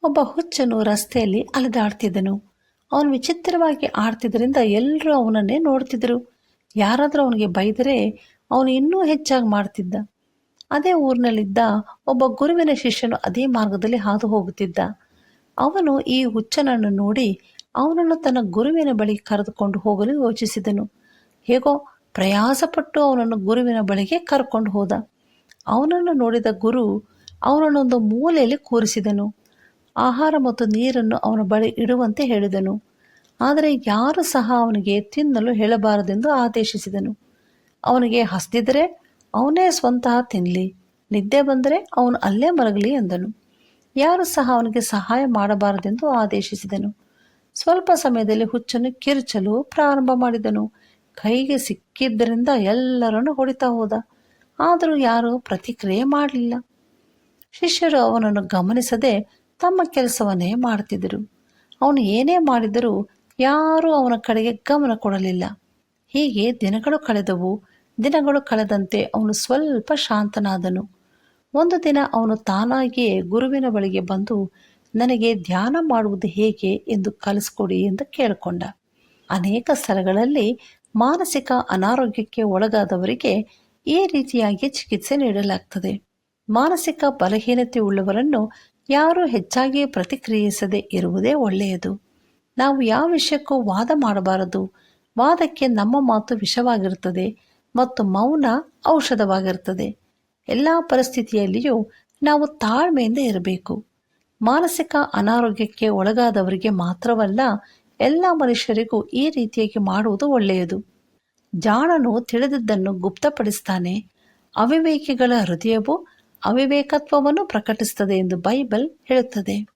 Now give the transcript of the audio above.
ಒಬ್ಬ ಹುಚ್ಚನು ರಸ್ತೆಯಲ್ಲಿ ಅಲೆದಾಡ್ತಿದ್ದನು. ಅವನು ವಿಚಿತ್ರವಾಗಿ ಆಡ್ತಿದ್ದರಿಂದ ಎಲ್ಲರೂ ಅವನನ್ನೇ ನೋಡ್ತಿದ್ರು. ಯಾರಾದರೂ ಅವನಿಗೆ ಬೈದರೆ ಅವನು ಇನ್ನೂ ಹೆಚ್ಚಾಗಿ ಮಾಡ್ತಿದ್ದ. ಅದೇ ಊರಿನಲ್ಲಿದ್ದ ಒಬ್ಬ ಗುರುವಿನ ಶಿಷ್ಯನು ಅದೇ ಮಾರ್ಗದಲ್ಲಿ ಹಾದು ಹೋಗುತ್ತಿದ್ದ. ಅವನು ಈ ಹುಚ್ಚನನ್ನು ನೋಡಿ ಅವನನ್ನು ತನ್ನ ಗುರುವಿನ ಬಳಿ ಕರೆದುಕೊಂಡು ಹೋಗಲು ಯೋಚಿಸಿದನು. ಹೇಗೋ ಪ್ರಯಾಸಪಟ್ಟು ಅವನನ್ನು ಗುರುವಿನ ಬಳಿಗೆ ಕರ್ಕೊಂಡು ಹೋದ. ಅವನನ್ನು ನೋಡಿದ ಗುರು ಅವನನ್ನೊಂದು ಮೂಲೆಯಲ್ಲಿ ಕೂರಿಸಿದನು. ಆಹಾರ ಮತ್ತು ನೀರನ್ನು ಅವನ ಬಳಿ ಇಡುವಂತೆ ಹೇಳಿದನು. ಆದರೆ ಯಾರೂ ಸಹ ಅವನಿಗೆ ತಿನ್ನಲು ಹೇಳಬಾರದೆಂದು ಆದೇಶಿಸಿದನು. ಅವನಿಗೆ ಹಸಿದಿದ್ದರೆ ಅವನೇ ಸ್ವತಃ ತಿನ್ನಲಿ, ನಿದ್ದೆ ಬಂದರೆ ಅವನು ಅಲ್ಲೇ ಮಲಗಲಿ ಎಂದನು. ಯಾರೂ ಸಹ ಅವನಿಗೆ ಸಹಾಯ ಮಾಡಬಾರದೆಂದು ಆದೇಶಿಸಿದನು. ಸ್ವಲ್ಪ ಸಮಯದಲ್ಲಿ ಹುಚ್ಚನು ಕಿರುಚಲು ಪ್ರಾರಂಭ ಮಾಡಿದನು. ಕೈಗೆ ಸಿಕ್ಕಿದ್ದರಿಂದ ಎಲ್ಲರನ್ನು ಹೊಡಿತಾ ಹೋದ. ಆದರೂ ಯಾರೂ ಪ್ರತಿಕ್ರಿಯೆ ಮಾಡಲಿಲ್ಲ. ಶಿಷ್ಯರು ಅವನನ್ನು ಗಮನಿಸದೆ ತಮ್ಮ ಕೆಲಸವನ್ನೇ ಮಾಡುತ್ತಿದ್ದರು. ಅವನು ಏನೇ ಮಾಡಿದರೂ ಯಾರೂ ಅವನ ಕಡೆಗೆ ಗಮನ ಕೊಡಲಿಲ್ಲ. ಹೀಗೆ ದಿನಗಳು ಕಳೆದವು. ದಿನಗಳು ಕಳೆದಂತೆ ಅವನು ಸ್ವಲ್ಪ ಶಾಂತನಾದನು. ಒಂದು ದಿನ ಅವನು ತಾನಾಗಿಯೇ ಗುರುವಿನ ಬಳಿಗೆ ಬಂದು, ನನಗೆ ಧ್ಯಾನ ಮಾಡುವುದು ಹೇಗೆ ಎಂದು ಕಲಿಸ್ಕೊಡಿ ಎಂದು ಕೇಳಿಕೊಂಡ. ಅನೇಕ ಸ್ಥಳಗಳಲ್ಲಿ ಮಾನಸಿಕ ಅನಾರೋಗ್ಯಕ್ಕೆ ಒಳಗಾದವರಿಗೆ ಈ ರೀತಿಯಾಗಿ ಚಿಕಿತ್ಸೆ ನೀಡಲಾಗ್ತದೆ. ಮಾನಸಿಕ ಬಲಹೀನತೆ ಉಳ್ಳವರನ್ನು ಯಾರೂ ಹೆಚ್ಚಾಗಿ ಪ್ರತಿಕ್ರಿಯಿಸದೆ ಇರುವುದೇ ಒಳ್ಳೆಯದು. ನಾವು ಯಾವ ವಿಷಯಕ್ಕೂ ವಾದ ಮಾಡಬಾರದು. ವಾದಕ್ಕೆ ನಮ್ಮ ಮಾತು ವಿಷವಾಗಿರುತ್ತದೆ ಮತ್ತು ಮೌನ ಔಷಧವಾಗಿರುತ್ತದೆ. ಎಲ್ಲ ಪರಿಸ್ಥಿತಿಯಲ್ಲಿಯೂ ನಾವು ತಾಳ್ಮೆಯಿಂದ ಇರಬೇಕು. ಮಾನಸಿಕ ಅನಾರೋಗ್ಯಕ್ಕೆ ಒಳಗಾದವರಿಗೆ ಮಾತ್ರವಲ್ಲ, ಎಲ್ಲ ಮನುಷ್ಯರಿಗೂ ಈ ರೀತಿಯಾಗಿ ಮಾಡುವುದು ಒಳ್ಳೆಯದು. ಜಾಣನು ತಿಳಿದಿದ್ದನ್ನು ಗುಪ್ತಪಡಿಸ್ತಾನೆ, ಅವಿವೇಕಿಗಳ ಹೃದಯವು ಅವಿವೇಕತ್ವವನ್ನು ಪ್ರಕಟಿಸುತ್ತದೆ ಎಂದು ಬೈಬಲ್ ಹೇಳುತ್ತದೆ.